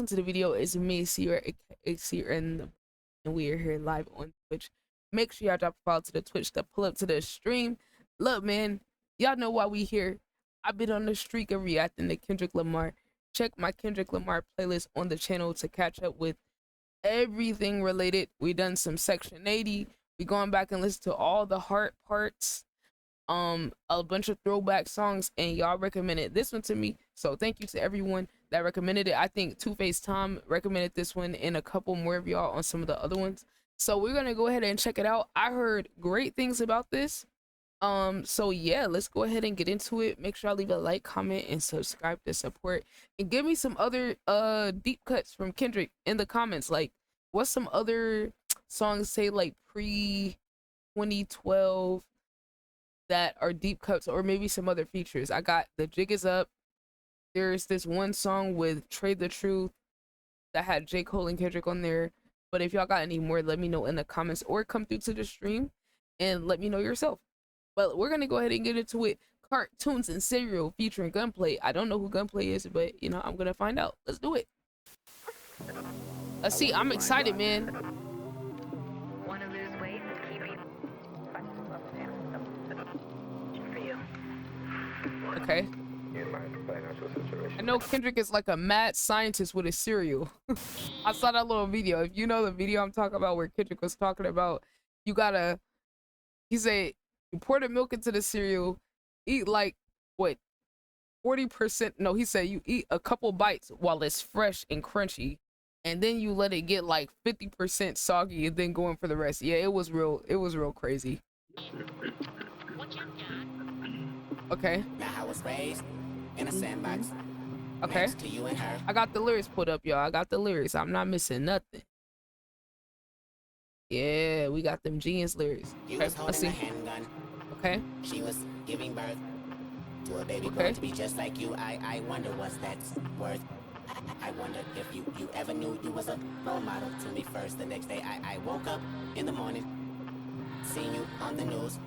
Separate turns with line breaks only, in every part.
welcome to the video. It's me, Ciara, and we are here live on Twitch. Make sure y'all drop a follow to the Twitch to pull up to the stream. Look, man, y'all know why we here. I've been on the streak of reacting to Kendrick Lamar. Check my Kendrick Lamar playlist on the channel to catch up with everything related. We done some Section 80. We going back and listen to all the hard parts. A bunch of throwback songs, and y'all recommended this one to me, so thank you to everyone that recommended it. I think Two-Face Tom recommended this one and a couple more of y'all on some of the other ones, so we're gonna go ahead and check it out. I heard great things about this, so yeah, let's go ahead and get into it. Make sure I leave a like, comment, and subscribe to support, and give me some other deep cuts from Kendrick in the comments. Like, what's some other songs, say like pre 2012, that are deep cuts, or maybe some other features. I got The Jig Is Up. There's this one song with Trade the Truth that had J. Cole and Kendrick on there. But if y'all got any more, let me know in the comments, or come through to the stream and let me know yourself. But we're gonna go ahead and get into it. Cartoons and Cereal featuring Gunplay. I don't know who Gunplay is, but you know, I'm gonna find out. Let's do it. Let's see. I'm excited, man. Okay. I know Kendrick is like a mad scientist with his cereal. I saw that little video. If you know the video I'm talking about, where Kendrick was talking about, you gotta, he said, you pour the milk into the cereal, eat like, what, 40%, no, he said you eat a couple bites while it's fresh and crunchy, and then you let it get like 50% soggy, and then go in for the rest. Yeah, it was real crazy. Okay.
Now I was raised in a sandbox.
Okay.
Next to you and her.
I got the lyrics put up, y'all. I got the lyrics. I'm not missing nothing. Yeah, we got them genius lyrics. Okay, let's see. Okay.
She was giving birth to a baby girl to be just like you. I wonder what's that's worth. I wonder if you ever knew you was a role model to me first. The next day I woke up in the morning, seen you on the news.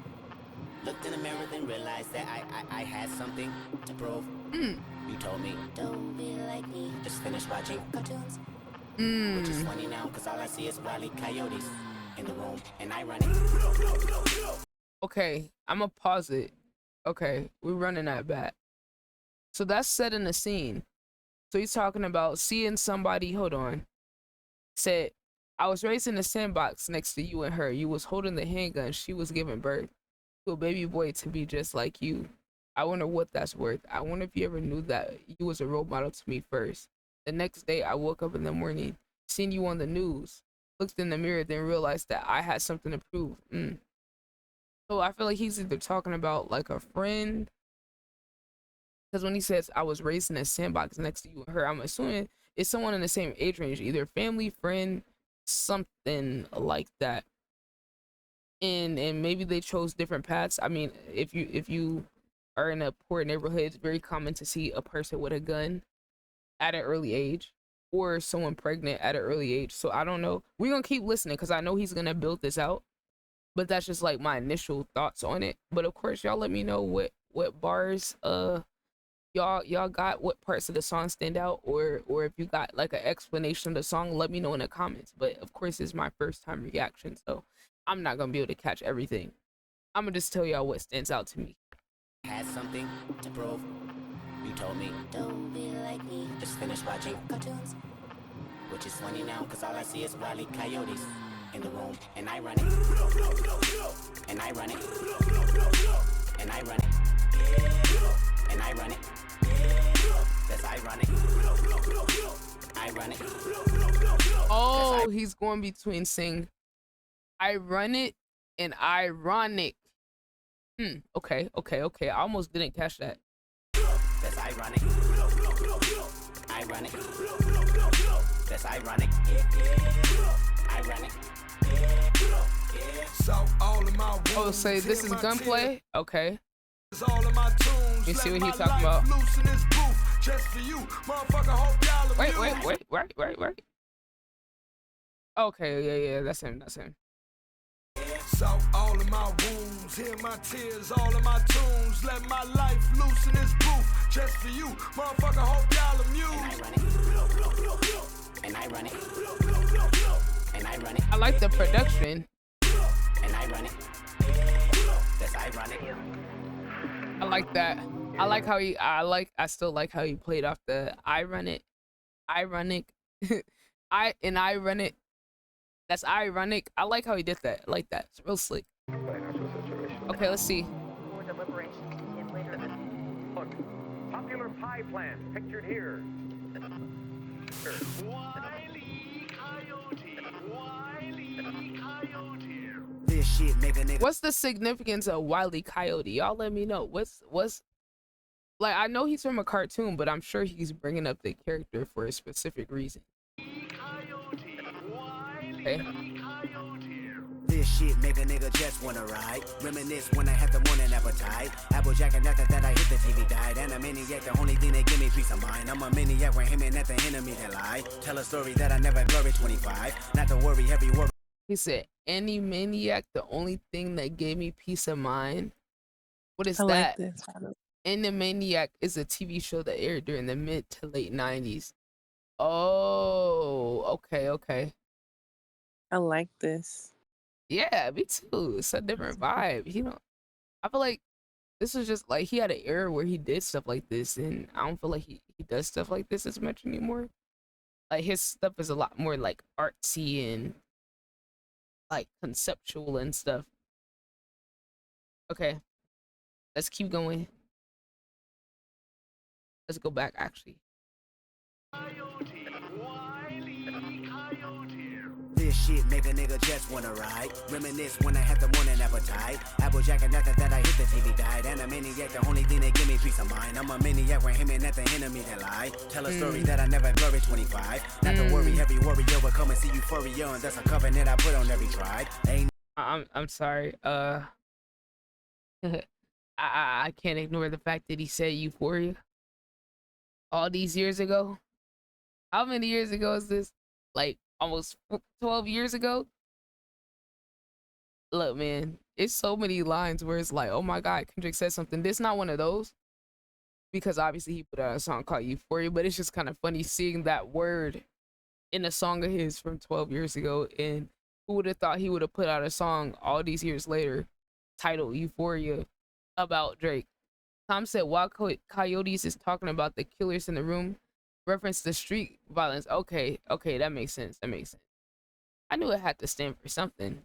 Looked in the mirror, then realized that I had something to prove. You told me, don't be like me, just finish watching cartoons. Which is funny now, because all I see is Wile E. Coyotes in the room, and I run it.
Okay, I'm gonna pause it. Okay, we're running that back. So that's set in the scene. So he's talking about seeing somebody, hold on. Said, I was raised in the sandbox next to you and her. You was holding the handgun. She was giving birth to a baby boy to be just like you. I wonder what that's worth. I wonder if you ever knew that you was a role model to me first. The next day I woke up in the morning, seen you on the news, looked in the mirror, then realized that I had something to prove. So I feel like he's either talking about like a friend, because when he says I was raised in a sandbox next to you and her, I'm assuming it's someone in the same age range, either family, friend, something like that. And maybe they chose different paths. I mean, if you are in a poor neighborhood, it's very common to see a person with a gun at an early age, or someone pregnant at an early age. So I don't know. We're gonna keep listening, because I know he's gonna build this out, but that's just like my initial thoughts on it. But of course, y'all let me know what bars y'all got, what parts of the song stand out, or if you got like an explanation of the song, let me know in the comments. But of course, it's my first time reaction, so I'm not gonna be able to catch everything. I'm gonna just tell y'all what stands out to me.
Had something to prove. You told me, don't be like me, just finish watching cartoons. Which is funny now, because all I see is Wile E. Coyotes in the room, and I run it. And I run it. And I run it. And I run it. That's ironic. I run it.
Oh, he's going between saying I run it and ironic. Okay. I almost didn't catch that.
That's ironic. I run it. That's ironic. Ironic.
Oh, say this is Gunplay? Okay.
All of my tunes,
you see what he's
my
talking about.
Loose in this booth, just for you. Motherfucker, hope y'all
Wait. Okay, yeah, that's him.
So all of my wounds, hear my tears, all of my tunes. Let my life loose in this booth, just for you. Motherfucker, hope y'all immune.
like the production.
And I run it. That's ironic.
I like that. I like how he. I still like how he played off the ironic. I run it. That's ironic. I like how he did that. I like that. It's real slick. Okay, let's see.
Look, popular pie plant pictured here. Wile E. Coyote. Wile E. Coyote.
This shit make a nigga.
What's the significance of Wile E. Coyote? Y'all let me know. What's like? I know he's from a cartoon, but I'm sure he's bringing up the character for a specific reason. Okay.
This shit make a nigga just wanna ride. Reminisce when I had the morning appetite. Applejack and after that I hit the TV died. And a maniac, the only thing that give me peace of mind. I'm a maniac when him and at the enemy that lie. Tell a story that I never glory 25. Not to worry, heavy worry.
He said, "Any maniac, the only thing that gave me peace of mind." What is
I
that?
like this.
Animaniac is a TV show that aired during the mid to late 90s. Oh, okay.
I like this.
Yeah, me too. It's a different vibe. I feel like this is just like he had an era where he did stuff like this, and I don't feel like he does stuff like this as much anymore. Like his stuff is a lot more like artsy and like conceptual and stuff. Okay, let's keep going. Let's go back actually.
This shit make a nigga just wanna ride. Reminisce when I had the morning appetite. Applejack and after that I hit the TV died. And a maniac, the only thing that give me peace of mind. I'm a maniac when him and at the enemy that lie. Tell a story that I never glory 25. Not to worry, heavy warrior will come and see euphoria. And that's a covenant I put on every tribe. Ain't
I'm sorry. I can't ignore the fact that he said euphoria. All these years ago. How many years ago is this? Like almost 12 years ago. Look, man, it's so many lines where it's like, oh my God, Kendrick said something. This not one of those, because obviously he put out a song called Euphoria, but it's just kind of funny seeing that word in a song of his from 12 years ago. And who would have thought he would have put out a song all these years later titled Euphoria about Drake? Tom said, while Coyotes is talking about the killers in the room, reference the street violence. Okay, that makes sense. I knew it had to stand for something.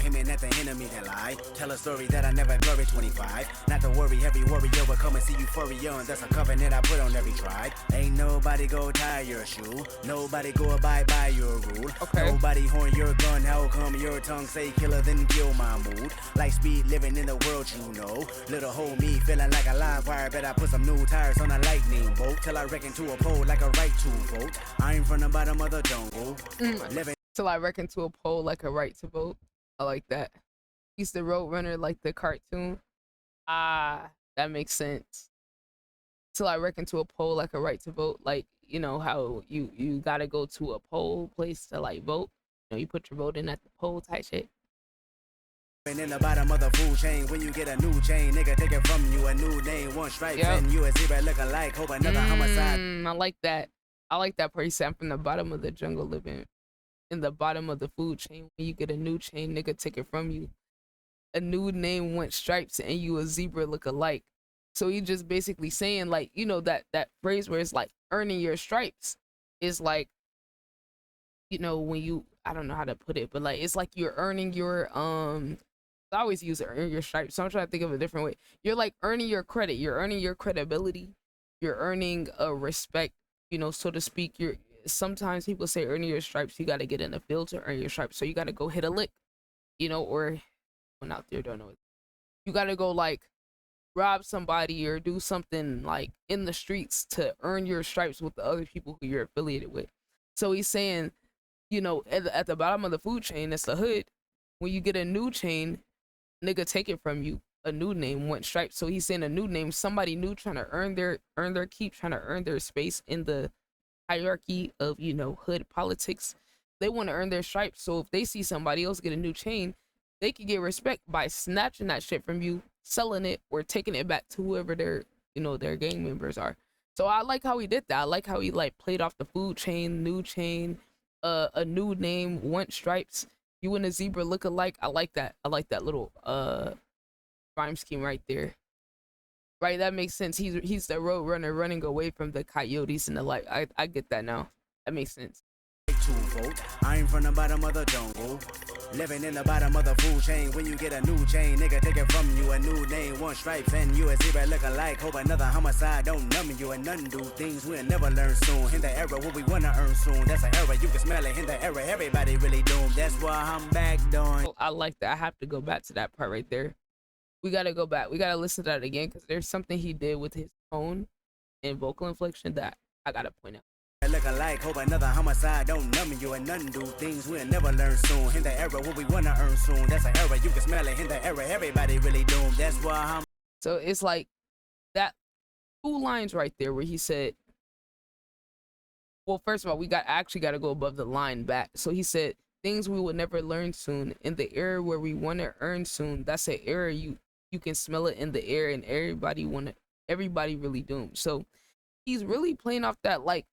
him and at the enemy that lie. Tell a story that I never glory 25. Not to worry, heavy warrior will come and see euphoria. And that's a covenant I put on every tribe. Ain't nobody go tie your shoe. Nobody go abide by your rule.
Okay.
Nobody horn your gun. How come your tongue say killer then kill my mood? Like speed living in the world, you know. Little hoe me feeling like a live wire. Bet I put some new tires on a lightning bolt. Till I reckon to a pole like a right to vote. I'm from the bottom of the jungle. Living
Till I reckon to a pole like a right to vote. I like that. He's the road runner like the cartoon. Ah, that makes sense. Till I reckon to a poll like a right to vote. Like, you know how you gotta go to a poll place to like vote. You know, you put your vote in at the poll type shit.
in the bottom of the food chain. When you get a new chain, nigga take it from you. A new name, one stripe,
Yep.
and you a zebra look alike. Hope another homicide.
I like that. I like that part. He said, I'm from the bottom of the jungle, living in the bottom of the food chain. When you get a new chain, nigga take it from you. A new name went stripes and you a zebra look alike. So he just basically saying, like, you know, that phrase where it's like earning your stripes is like, you know, when you, I don't know how to put it, but like it's like you're earning your I always use earn your stripes, so I'm trying to think of a different way. You're like earning your credit, you're earning your credibility, you're earning a respect, you know, so to speak. You're sometimes people say earning your stripes, you got to get in the field to earn your stripes, so you got to go hit a lick, you know, or one out there don't know it. You got to go like rob somebody or do something like in the streets to earn your stripes with the other people who you're affiliated with. So he's saying, you know, at the bottom of the food chain, that's the hood. When you get a new chain, nigga take it from you. A new name went stripes. So he's saying a new name, somebody new trying to earn their keep, trying to earn their space in the hierarchy of, you know, hood politics. They want to earn their stripes. So if they see somebody else get a new chain, they can get respect by snatching that shit from you, selling it, or taking it back to whoever their, you know, their gang members are. So I like how he did that. I like how he like played off the food chain, new chain, a new name, want stripes. You and a zebra look alike. I like that. I like that little rhyme scheme right there. Right, that makes sense. He's the road runner running away from the coyotes and the like. I get that now. That makes sense.
I'm from the bottom of the jungle, living in the bottom of the food chain. When you get a new chain, nigga, take it from you. A new name, one stripes, and you a zebra look alike. Hope another homicide don't numb you, and none do things we'll never learn soon. In the era what we wanna earn soon, that's an era you can smell it. In the era everybody really doomed. That's why I'm back doing.
Oh, I like that. I have to go back to that part right there. We gotta go back. We gotta listen to that again because there's something he did with his tone and vocal inflection that I gotta point out.
Look alike, hope another homicide don't numb you, and none do things we'll never learn soon. In the era what we wanna earn soon, that's an era you can smell it. In the era everybody really doomed. That's why I'm.
So it's like that 2 lines right there where he said, well, first of all, we actually got to go above the line back. So he said things we will never learn soon. In the era where we want to earn soon, that's an era you can smell it in the air, and everybody really doomed. So he's really playing off that, like,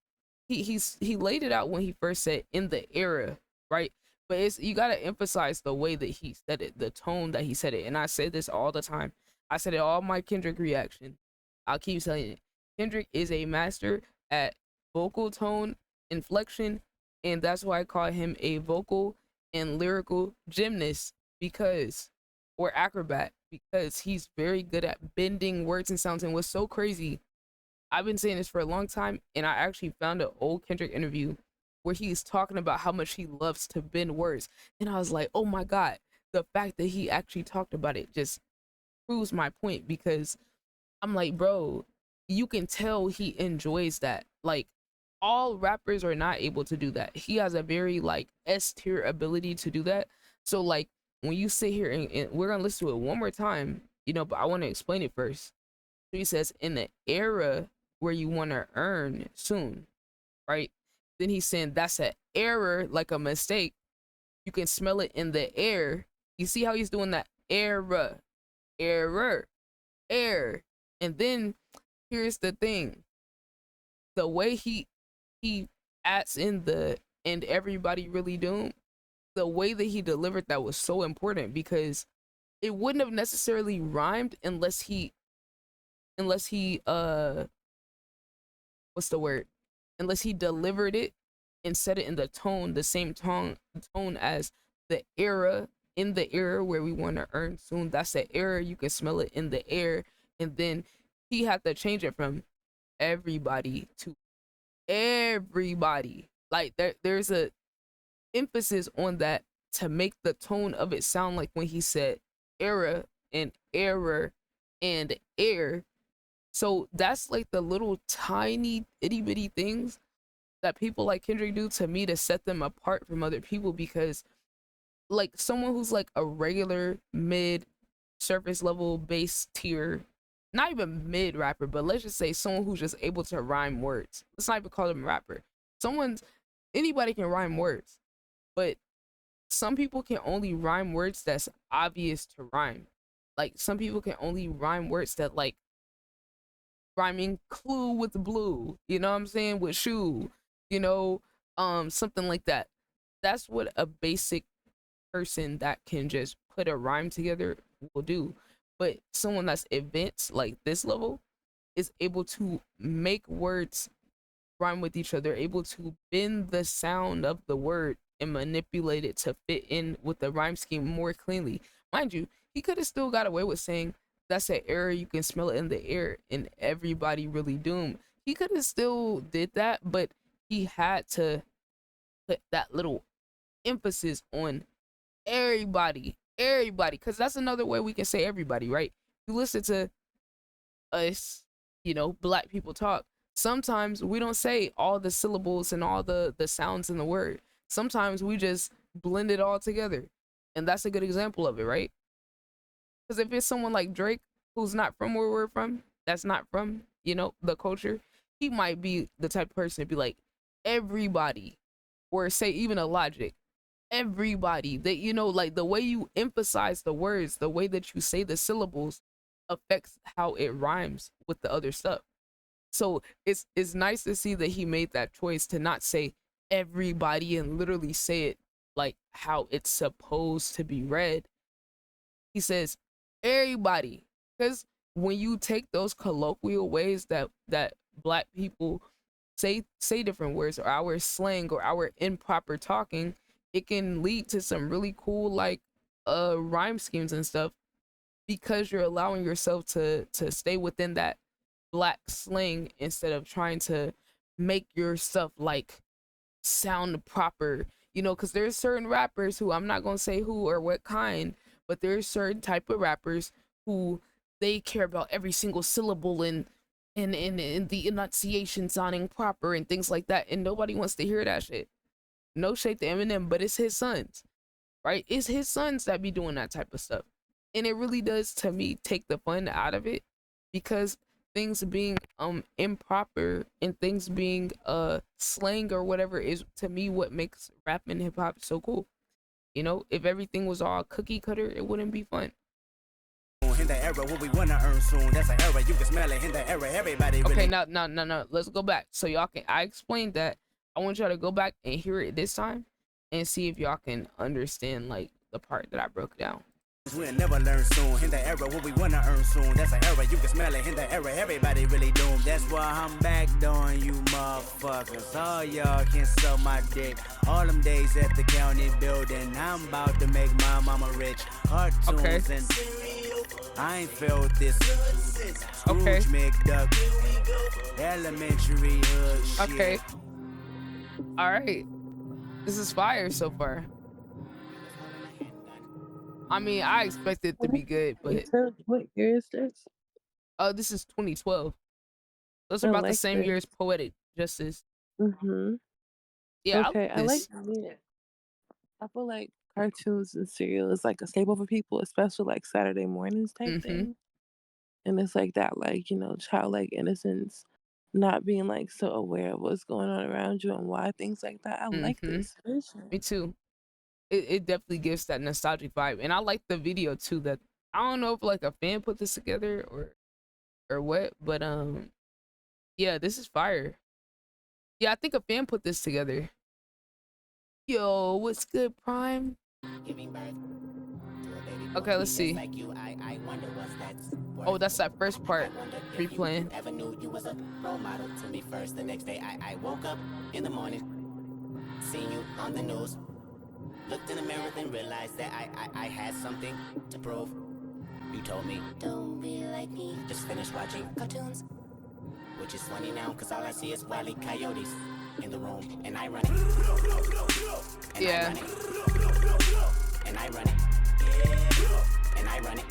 he laid it out when he first said in the era, right? But it's, you got to emphasize the way that he said it, the tone that he said it. And I say this all the time. I said it all my Kendrick reaction. I'll keep saying it. Kendrick is a master at vocal tone inflection, and that's why I call him a vocal and lyrical gymnast, because, or acrobat, because he's very good at bending words and sounds. And what's so crazy, I've been saying this for a long time, and I actually found an old Kendrick interview where he's talking about how much he loves to bend words. And I was like, oh my God, the fact that he actually talked about it just proves my point, because I'm like, bro, you can tell he enjoys that. Like, all rappers are not able to do that. He has a very, like, S-tier ability to do that. So, like, when you sit here and we're gonna listen to it one more time, you know, but I want to explain it first. So he says, in the era where you want to earn soon, right? Then he's saying that's an error, like a mistake. You can smell it in the air. You see how he's doing that? Error, error, error. And then here's the thing. The way he adds in the "and everybody really doomed," the way that he delivered that was so important, because it wouldn't have necessarily rhymed unless he what's the word? Unless he delivered it and said it in the tone, the same tone as the era, in the era where we want to earn soon. That's the era you can smell it in the air. And then he had to change it from everybody to everybody. Like there's a emphasis on that to make the tone of it sound like when he said era and error and air. So that's like the little tiny itty bitty things that people like Kendrick do to me to set them apart from other people, because like someone who's like a regular mid surface level base tier, not even mid rapper, but let's just say someone who's just able to rhyme words. Let's not even call them a rapper. Anybody can rhyme words, but some people can only rhyme words that's obvious to rhyme. Like some people can only rhyme words that, like, rhyming clue with blue, you know what I'm saying, with shoe, you know, something like that. That's what a basic person that can just put a rhyme together will do. But someone that's advanced like this level is able to make words rhyme with each other, able to bend the sound of the word and manipulate it to fit in with the rhyme scheme more cleanly. Mind you, he could have still got away with saying that's an error, you can smell it in the air, and everybody really doomed. He could have still did that, but he had to put that little emphasis on everybody, because that's another way we can say everybody, right? You listen to us, you know, black people talk. Sometimes we don't say all the syllables and all the sounds in the word. Sometimes we just blend it all together, and that's a good example of it, right? Because if it's someone like Drake, who's not from where we're from, that's not from, you know, the culture, he might be the type of person to be like, everybody, or say even a Logic, everybody, that, you know, like the way you emphasize the words, the way that you say the syllables affects how it rhymes with the other stuff. So it's nice to see that he made that choice to not say everybody and literally say it like how it's supposed to be read. He says everybody, because when you take those colloquial ways that black people say different words, or our slang or our improper talking, it can lead to some really cool like rhyme schemes and stuff, because you're allowing yourself to stay within that black slang instead of trying to make your stuff like sound proper, you know, because there's certain rappers who, I'm not gonna say who or what kind, but there's certain type of rappers who they care about every single syllable and the enunciation sounding proper and things like that, and nobody wants to hear that shit. No shade to Eminem, but it's his sons, right? It's his sons that be doing that type of stuff, and it really does, to me, take the fun out of it, because things being improper and things being slang or whatever is, to me, what makes rap and hip hop so cool. You know, if everything was all cookie cutter, it wouldn't be fun.
In the era what we wanna earn soon, that's an era you can smell it. In the era everybody really.
Okay, now, let's go back so y'all can. I explained that. I want y'all to go back and hear it this time and see if y'all can understand like the part that I broke down.
We'll never learn soon. In the era what we wanna earn soon, that's an era you can smell it. In the era everybody really doomed. That's why I'm back on you motherfuckers. All y'all can suck my dick. All them days at the county building, I'm about to make my mama rich. Cartoons and I ain't felt this.
Okay.
Scrooge McDuck. Elementary hood shit.
Okay. All right. This is fire so far. I mean, I expect it to be good, but
What year is this?
this is 2012. Those
I
are about the
like
same year
this.
as Poetic Justice.
Mm-hmm.
Yeah,
Okay,
I
I like
this.
it. I feel like cartoons and cereal is like a staple for people, especially like Saturday mornings type
Mm-hmm.
thing. And it's like that, like, childlike innocence, not being like so aware of what's going on around you and why things like that. I like
Mm-hmm.
this vision.
Me too. It definitely gives that nostalgic vibe, and I like the video too. That I don't know if like a fan put this together or what, but yeah, this is fire. Yeah, I think a fan put this together. Yo, what's good, Prime?
Giving birth to a baby
Okay,
boy
let's
just
see.
like you. I wonder what's that's worth.
Oh, that's that first part.
I wonder if you
Replaying.
ever knew you was a role model to me first. The next day I woke up in the morning, seen you on the news. Looked in the mirror and realized that I had something to prove. You told me, don't be like me, just finished watching cartoons. Which is funny now, cause all I see is Wile E. Coyotes in the room. And I run it. And
Yeah.
I run it. And I run it. And I run it.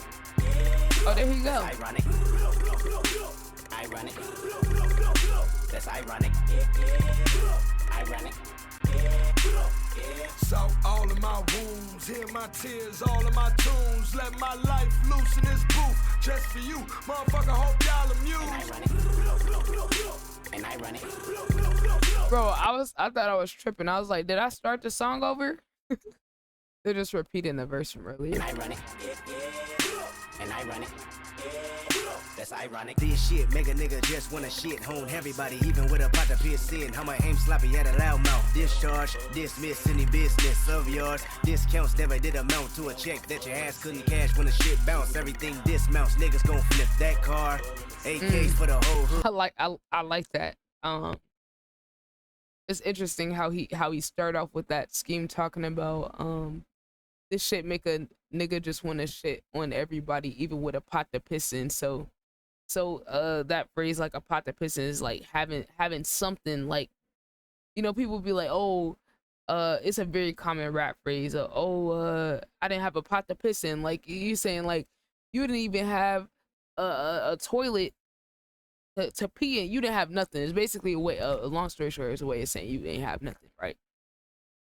Oh, there you go.
That's ironic. Ironic. That's ironic. Ironic.
So all of my wounds, hear my tears, all of my tunes. Let my life loose in this booth, just for you, motherfucker. Hope y'all amused.
And I run it.
Bro, I thought I was tripping. I was like, did I start the song over? They're just repeating the verse from earlier.
And I run it. And I run it. That's ironic. This shit make a nigga just wanna shit hone everybody, even with a pot of piss in. How my aim sloppy at a loud mouth. Discharge, dismiss any business of yours. Discounts never did amount to a check that your ass couldn't cash when the shit bounced. Everything dismounts, niggas gon' flip that car. AKs for the whole hood.
I like that. It's interesting how he started off with that scheme talking about this shit make a nigga just wanna shit on everybody, even with a pot to piss in. So that phrase, like a pot to piss in, is like having something, like, you know, people be like, oh, it's a very common rap phrase. I didn't have a pot to piss in. Like, you saying like you didn't even have a toilet to pee in. You didn't have nothing. It's basically a long story short, it's a way of saying you didn't have nothing, right?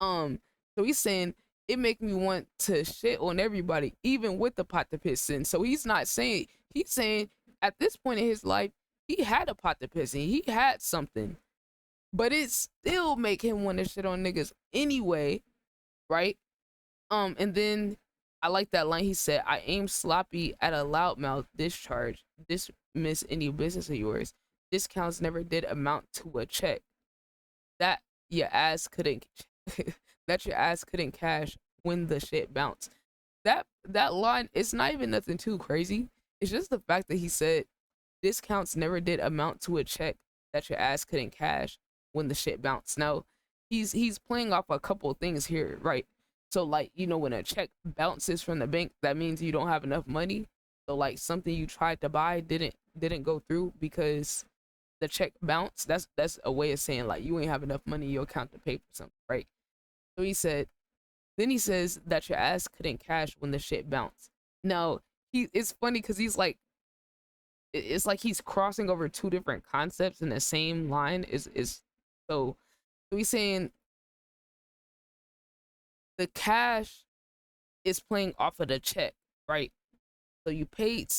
So he's saying it make me want to shit on everybody, even with the pot to piss in. So he's saying at this point in his life, he had a pot to piss in. He had something, but it still make him want to shit on niggas anyway, right? And then I like that line he said, I aim sloppy at a loudmouth discharge. Dismiss any business of yours. Discounts never did amount to a check. That your ass couldn't that your ass couldn't cash when the shit bounced. That line, it's not even nothing too crazy. It's just the fact that he said discounts never did amount to a check that your ass couldn't cash when the shit bounced. Now, he's playing off a couple of things here, right? So like, when a check bounces from the bank, that means you don't have enough money. So like something you tried to buy didn't go through because the check bounced. That's a way of saying like you ain't have enough money in your account to pay for something, right? So then he says that your ass couldn't cash when the shit bounced. Now, it's funny because he's like, it's like he's crossing over two different concepts in the same line. So he's saying the cash is playing off of the check, right? So you paid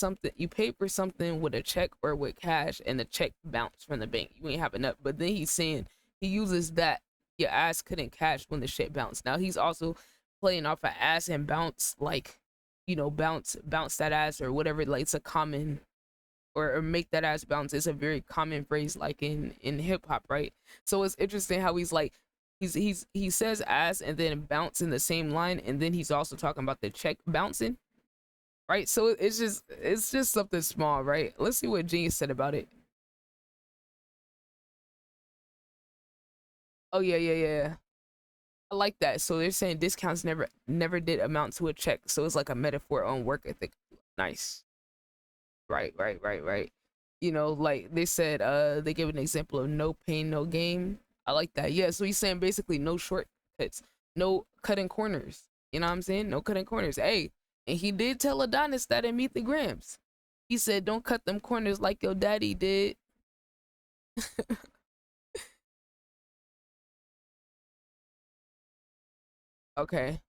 for something with a check or with cash, and the check bounced from the bank. You ain't have enough. But then he's saying he uses that your ass couldn't cash when the shit bounced. Now he's also playing off of ass and bounce, like, bounce that ass or whatever. Like it's a common, or make that ass bounce. It's a very common phrase, like in hip hop, right? So it's interesting how he's like, he says ass and then bounce in the same line, and then he's also talking about the check bouncing, right? So it's just something small, right? Let's see what Genius said about it. Oh yeah. I like that. So they're saying discounts never did amount to a check. So it's like a metaphor on work ethic. Nice. Right. Like they said, they give an example of no pain, no gain. I like that. Yeah, so he's saying basically no shortcuts, no cutting corners. You know what I'm saying? No cutting corners. Hey, and he did tell Adonis that in Meet the Grams. He said, don't cut them corners like your daddy did. Okay.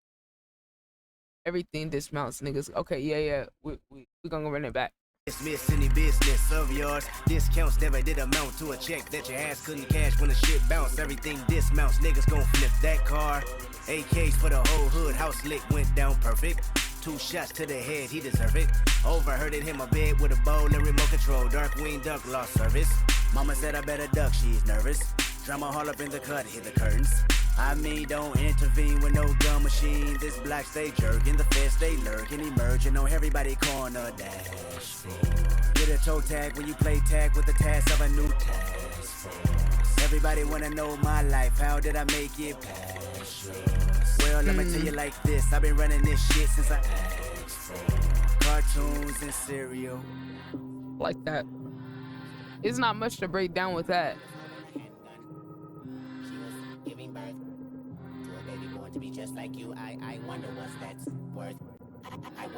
Everything dismounts, niggas. Okay, yeah. We gonna run it back.
Dismiss any business of yours. Discounts never did amount to a check that your ass couldn't cash when the shit bounced. Everything dismounts, niggas gon' flip that car. AKs for the whole hood, house lit, went down perfect. 2 shots to the head, he deserve it. Overheard it, hit my bed with a bowl and remote control. Dark wing duck lost service. Mama said I better duck, she's nervous. Drama all up in the cut, hit the curtains. I mean, don't intervene with no gun machine. This block stay jerking, the feds stay lurking, emerging on everybody corner dashboard. Get a toe tag when you play tag with the task of a new task force. Everybody wanna know my life, how did I make it past yours? Well, let me tell you like this, I've been running this shit since I asked for cartoons and cereal.
Like that. It's not much to break down with that.
Giving birth to a baby born to be just like you. I wonder what's that's worth.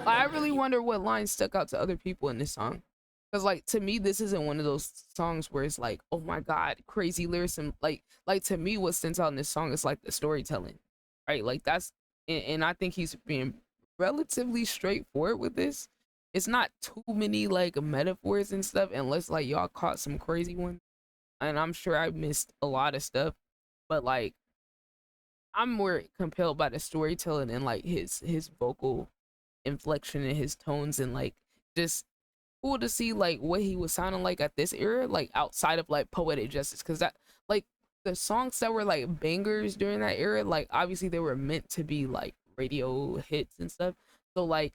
I really wonder what lines stuck out to other people in this song. Because like to me, this isn't one of those songs where it's like, oh my god, crazy lyricism. Like to me, what stands out in this song is like the storytelling, right? Like that's, and I think he's being relatively straightforward with this. It's not too many like metaphors and stuff, unless like y'all caught some crazy ones. And I'm sure I missed a lot of stuff, but like I'm more compelled by the storytelling and like his vocal inflection and his tones, and like just cool to see like what he was sounding like at this era, like outside of like Poetic Justice, because that like the songs that were like bangers during that era, like obviously they were meant to be like radio hits and stuff. So like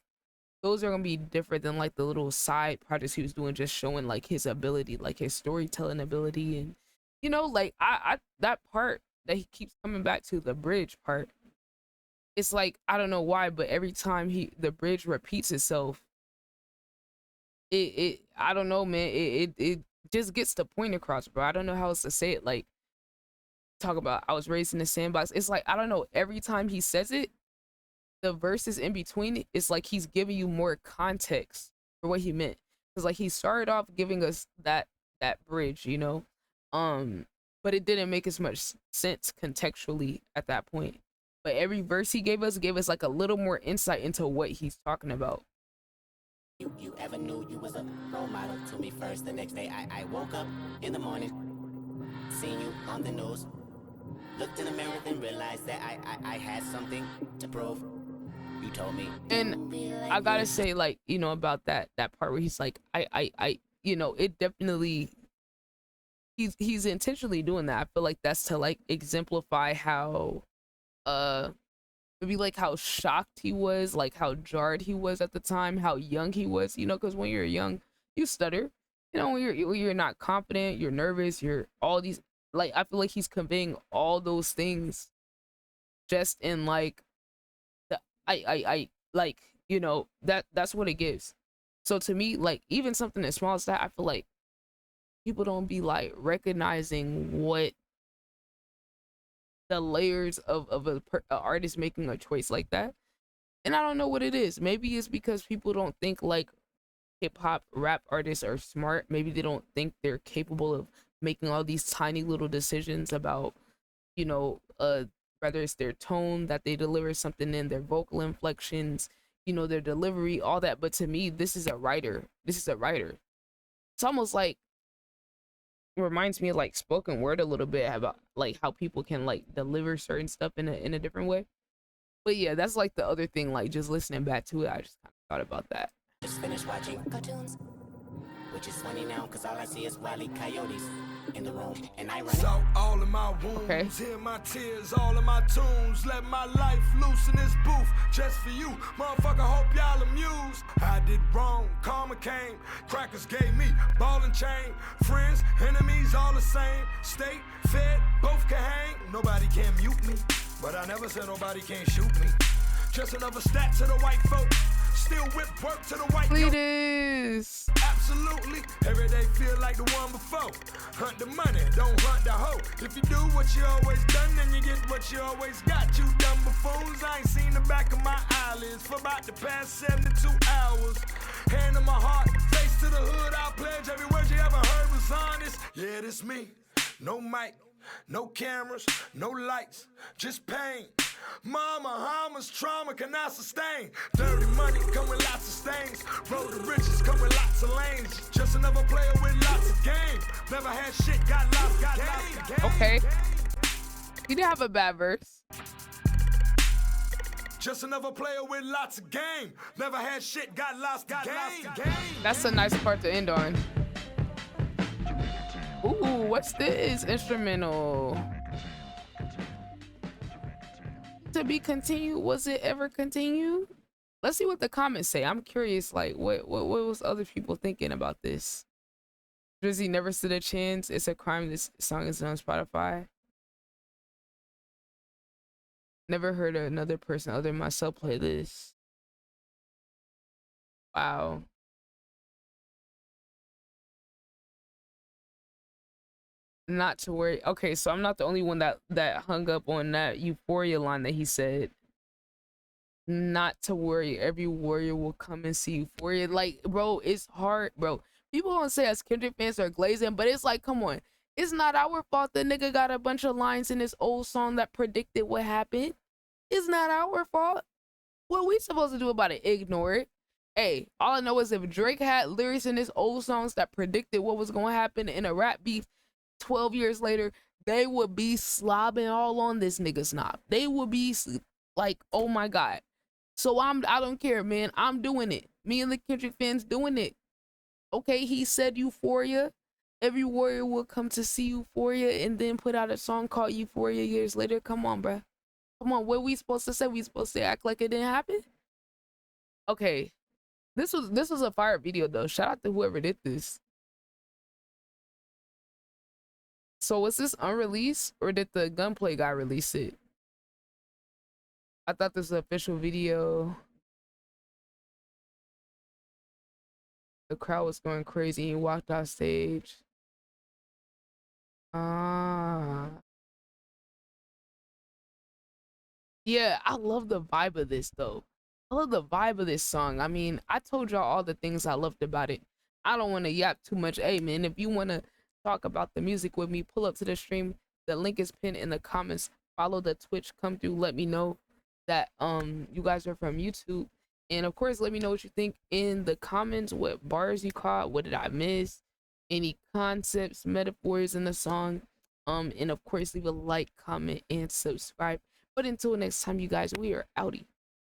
those are gonna be different than like the little side projects he was doing, just showing like his ability, like his storytelling ability. And like I that part that he keeps coming back to, the bridge part, it's like I don't know why, but every time the bridge repeats itself, it I don't know, man, it just gets the point across, bro. I don't know how else to say it. Like, talk about I was raised in the sandbox. It's like I don't know, every time he says it, the verses in between, it's like he's giving you more context for what he meant. Because like he started off giving us that bridge, but it didn't make as much sense contextually at that point. But every verse he gave us like a little more insight into what he's talking about.
You ever knew you was a role model to me first? The next day I woke up in the morning, seen you on the news, looked in the mirror and realized that I had something to prove. You told me.
And I gotta say, like, about that part where he's like, it definitely he's intentionally doing that. I feel like that's to like exemplify how maybe like how shocked he was, like how jarred he was at the time, how young he was, you know, because when you're young, you stutter. You know, when you're not confident, you're nervous, you're all these, like, I feel like he's conveying all those things just in like the I like, you know, that's what it gives. So to me, like even something as small as that, I feel like people don't be like recognizing what the layers of a artist making a choice like that. And I don't know what it is. Maybe it's because people don't think like hip hop rap artists are smart. Maybe they don't think they're capable of making all these tiny little decisions about, you know, whether it's their tone that they deliver something in, their vocal inflections, you know, their delivery, all that. But to me, this is a writer. This is a writer. It's almost like reminds me of like spoken word a little bit about like how people can like deliver certain stuff in a different way. But yeah, that's like the other thing, like just listening back to it, I just kind of thought about that.
Just finished watching cartoons, which is funny now because all I see is wily coyotes in the room, and I run.
So all of my wounds, hear my tears, all of my tunes. Let my life loose in this booth, just for you, motherfucker. Hope y'all amused. I did wrong, karma came. Crackers gave me ball and chain. Friends, enemies, all the same. State, fed, both can hang. Nobody can mute me, but I never said nobody can't shoot me. Just another stat to the white folk. Still whip work to the white.
Please.
Absolutely. Every day feel like the one before. Hunt the money, don't hunt the hoe. If you do what you always done, then you get what you always got. You dumb buffoons. I ain't seen the back of my eyelids for about the past 72 hours. Hand on my heart, face to the hood. I'll pledge every word you ever heard was honest. Yeah, this me. No mic, no cameras, no lights, just pain. Mama, Hama's trauma cannot sustain. Dirty money come with lots of stains. Road to riches come with lots of lanes. Just another player with lots of game. Never had shit, got lost.
Okay. He didn't have a bad verse.
Just another player with lots of game. Never had shit, got lost.
That's a nice part to end on. Ooh, what's this? Instrumental. To be continued. Was it ever continued? Let's see what the comments say. I'm curious, like what was other people thinking about this? Drizzy never stood a chance. It's a crime this song is on Spotify. Never heard another person other than myself play this. Wow. Not to worry. Okay, so I'm not the only one that hung up on that Euphoria line that he said. Not to worry, every warrior will come and see Euphoria. Like, bro, it's hard, bro. People don't say us Kendrick fans are glazing, but it's like, come on. It's not our fault the nigga got a bunch of lines in this old song that predicted what happened. It's not our fault. What we supposed to do about it? Ignore it. Hey, all I know is if Drake had lyrics in his old songs that predicted what was going to happen in a rap beef 12 years later, they would be slobbing all on this nigga's knob. They would be like, oh my God. So I don't care, man. I'm doing it. Me and the Kendrick fans doing it. Okay, he said Euphoria. Every warrior will come to see Euphoria and then put out a song called Euphoria years later. Come on, bruh. Come on, what we supposed to say? We supposed to act like it didn't happen? Okay. This was a fire video though. Shout out to whoever did this. So was this unreleased or did the Gunplay guy release it? I thought this was an official video. The crowd was going crazy. He walked off stage. Yeah, I love the vibe of this though. I love the vibe of this song. I mean, I told y'all all the things I loved about it. I don't want to yap too much. Hey man, if you want to talk about the music with me, pull up to the stream. The link is pinned in the comments. Follow the Twitch. Come through. Let me know that you guys are from YouTube. And of course, let me know what you think in the comments. What bars you caught? What did I miss? Any concepts, metaphors in the song? And of course, leave a like, comment, and subscribe. But until next time, you guys, we are outie.